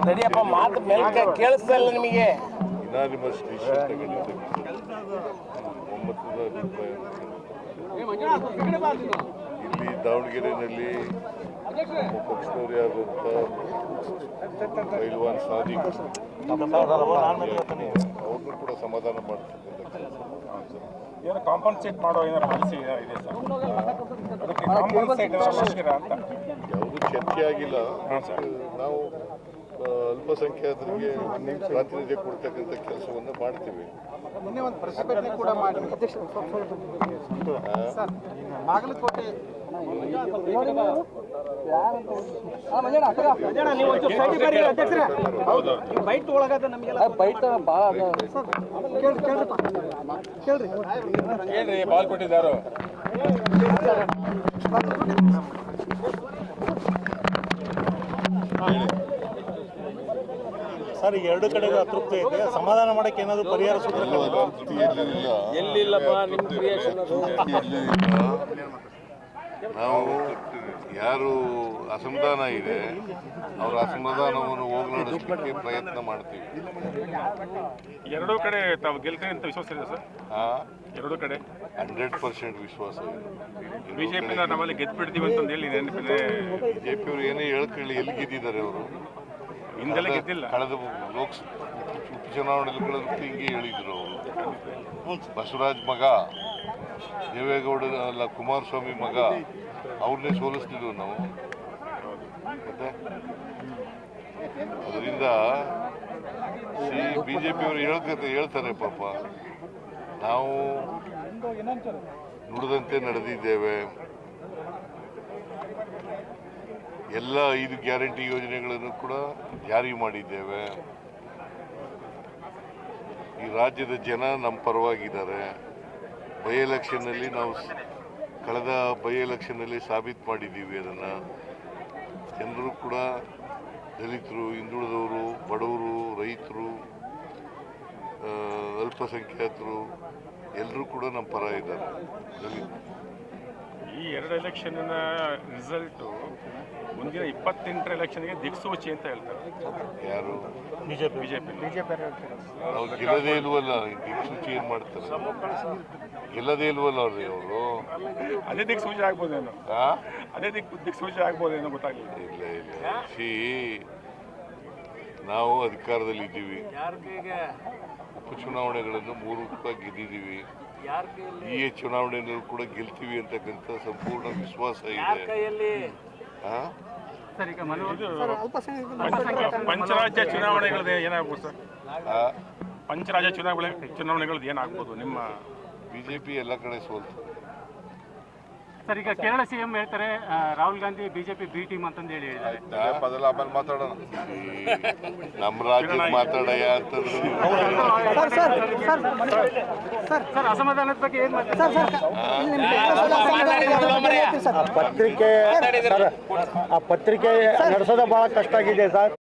ನಡಿಯಪ್ಪ ಮಾತು ಮೇಲೆ ಕೇಳಿಸ್ತಾ ಇಲ್ಲ ನಿಮಗೆ. ಯುನಾನಿಮಸ್ ಡಿಸಿಷನ್ ತಗೊಂಡಿದ್ದೆ ಒಮ್ಮತದ ಅಭಿಪ್ರಾಯ. ಇಲ್ಲಿ ದಾವಣಗೆರೆಯಲ್ಲಿ ನಮ್ಮ ಪಕ್ಷದವರು ಯಾರು ಅಂತ ಪೈಲ್ವಾನ್ ಸಾದಿಕ್ ಅವ್ರನ್ನೂ ಕೂಡ ಸಮಾಧಾನ ಮಾಡ್ತಕ್ಕಂಥ ಕೆಲಸ. ಏನೋ ಕಾಂಪನ್ಸೇಟ್ ಮಾಡೋ ಏನಾರು ಪಾಲಿಸಿ ಇದೆ ಸರ್, ಅದಕ್ಕೆ ಕಾಂಪನ್ಸೇಟ್ ಅವಶ್ಯಕ ಅಂತ ಯಾವುದೂ ಚರ್ಚೆ ಆಗಿಲ್ಲ. ನಾವು ಅಲ್ಪಸಂಖ್ಯಾತರಿಗೆ ಪ್ರಾತಿನಿಧ್ಯ ಕೊಡ್ತಕ್ಕಂಥ ಕೆಲಸವನ್ನು ಮಾಡ್ತೀವಿ. ಮೊನ್ನೆ ಒಂದು ಪ್ರತಿಭಟನೆ ಕೂಡ ಮಾಡಿ ಬಾಗಲಕೋಟೆ ಬೈಟ್ ಒಳಗದ ನಮಗೆಲ್ಲ ಬೈಟ್ ಕೇಳ್ರಿ ಬಾಲ್ ಕೊಟ್ಟಿದ್ದಾರೋ ಸರ್, ಈಗ ಎರಡು ಕಡೆಗೂ ಅತೃಪ್ತಿ ಇದೆ. ಸಮಾಧಾನ ಮಾಡಕ್ಕೆ ಏನಾದರೂ ಪರಿಹಾರ ಸೂತ್ರ ಎಲ್ಲಿಲ್ಲಪ್ಪ ನಿಮ್ಮ ಕ್ರಿಯೇಷನ್ ನಾವು ಯಾರು ಅಸಮಾಧಾನ ಇದೆ ಅವರ ಅಸಮಾಧಾನವನ್ನು ಹೋಗಲಾಡಿಸಲಿಕ್ಕೆ ಪ್ರಯತ್ನ ಮಾಡ್ತೀವಿ. ಎರಡೂ ಕಡೆ ತಾವು ಗೆಲ್ತೀವಿ ಅಂತ ವಿಶ್ವಾಸ ಇದೆ ಸರ್? ಎರಡೂ ಕಡೆ 100% ವಿಶ್ವಾಸ ಇದೆ. ಬಿಜೆಪಿನ ನಮ್ಮಲ್ಲಿ ಗೆದ್ಬಿಡ್ತೀವಿ ಅಂತ ಹೇಳಿ ನೆನಪಿದೆ. ಬಿಜೆಪಿಯವರು ಏನೇ ಹೇಳ್ಕೊಳ್ಳಿ, ಎಲ್ಲಿ ಗೆದ್ದಿದ್ದಾರೆ ಅವರು? ಹಿಂದೆಲ್ಲ ಗೆದ್ದಿಲ್ಲ. ಕಳೆದ ಉಪಚುನಾವಣೆಗಳಂತೂ ಹಿಂಗೆ ಹೇಳಿದ್ರು ಅವರು. ಬಸವರಾಜ್ ಮಗ ದೇವೇಗೌಡ ಅಲ್ಲ, ಕುಮಾರಸ್ವಾಮಿ ಮಗ, ಅವ್ರನ್ನೇ ಸೋಲಿಸ್ತಿದ್ವು ನಾವು. ಮತ್ತೆ ಅದರಿಂದ ಬಿಜೆಪಿಯವರು ಹೇಳ್ತಾರೆ ಪಾಪ, ನಾವು ನುಡಿದಂತೆ ನಡೆದಿದ್ದೇವೆ, ಎಲ್ಲ 5 ಗ್ಯಾರಂಟಿ ಯೋಜನೆಗಳನ್ನು ಕೂಡ ಜಾರಿ ಮಾಡಿದ್ದೇವೆ, ಈ ರಾಜ್ಯದ ಜನ ನಮ್ಮ ಪರವಾಗಿದ್ದಾರೆ, ಬೈ ಎಲೆಕ್ಷನ್ನಲ್ಲಿ ನಾವು ಕಳೆದ ಬೈ ಎಲೆಕ್ಷನ್ನಲ್ಲಿ ಸಾಬೀತು ಮಾಡಿದ್ದೀವಿ. ಅದನ್ನು ಜನರು ಕೂಡ ದಲಿತರು, ಹಿಂದುಳಿದವರು, ಬಡವರು, ರೈತರು, ಅಲ್ಪಸಂಖ್ಯಾತರು ಎಲ್ಲರೂ ಕೂಡ ನಮ್ಮ ಪರ ಇದ್ದಾರೆ. ಈ 2 ಎಲೆಕ್ಷನ್ನ ರಿಸಲ್ಟು ಮುಂದಿನ 28ರ ಎಲೆಕ್ಷನ್ಗೆ ದಿಕ್ಸೂಚಿ ಅಂತ ಹೇಳ್ತಾರೆ. ಯಾರು? ಬಿಜೆಪಿ ನಾವು ಗೆಲ್ಲದೇ ಇಲ್ವಲ್ಲ, ದಿಕ್ಸೂಚಿ ಏನು ಮಾಡ್ತಾರೆ? ಗೆಲ್ಲದೇ ಇಲ್ವಲ್ಲ ಅವ್ರಿ ಅವರು. ಅದೇ ದಿಕ್ಸೂಚಿ ಆಗ್ಬೋದೇನೋ, ಅದೇ ದಿಕ್ಸೂಚಿ ಆಗ್ಬೋದೇನೋ ಗೊತ್ತಾಗಲಿಲ್ಲ. ಇಲ್ಲ ನಾವು ಅಧಿಕಾರದಲ್ಲಿ ಇದ್ದೀವಿ, ಉಪಚುನಾವಣೆಗಳನ್ನು 3 ಕೂಡ ಗೆದ್ದಿದ್ದೀವಿ, ಈ ಚುನಾವಣೆಯಲ್ಲೂ ಕೂಡ ಗೆಲ್ತೀವಿ ಅಂತಕ್ಕಂಥ ಸಂಪೂರ್ಣ ವಿಶ್ವಾಸ ಇದೆ. ಪಂಚರಾಜ್ಯ ಚುನಾವಣೆಗಳದ್ದು ಏನಾಗ್ಬೋದು ಸರ್? ಪಂಚರಾಜ್ಯ ಚುನಾವಣೆಗಳದ್ದು ಏನಾಗ್ಬೋದು? ನಿಮ್ಮ ಬಿಜೆಪಿ ಎಲ್ಲ ಕಡೆ ಸೋಲ್ತು ಸರ್. ಈಗ ಕೇರಳ ಸಿಎಂ ಹೇಳ್ತಾರೆ Rahul Gandhi BJP B team ಅಂತಂದು ಹೇಳಿ ಹೇಳಿದ್ದಾರೆ. ಆಮೇಲೆ ಮಾತಾಡೋಣ, ನಮ್ಮ ರಾಜ್ಯದ ಮಾತಾಡಯ ಅಂತಂದ್ರೆ ಸರ್, ಅಸಮಾಧಾನದ ಬಗ್ಗೆ ಏನು ಪತ್ರಿಕೆ ನಡೆಸೋದು ಬಹಳ ಕಷ್ಟ ಆಗಿದೆ ಸರ್.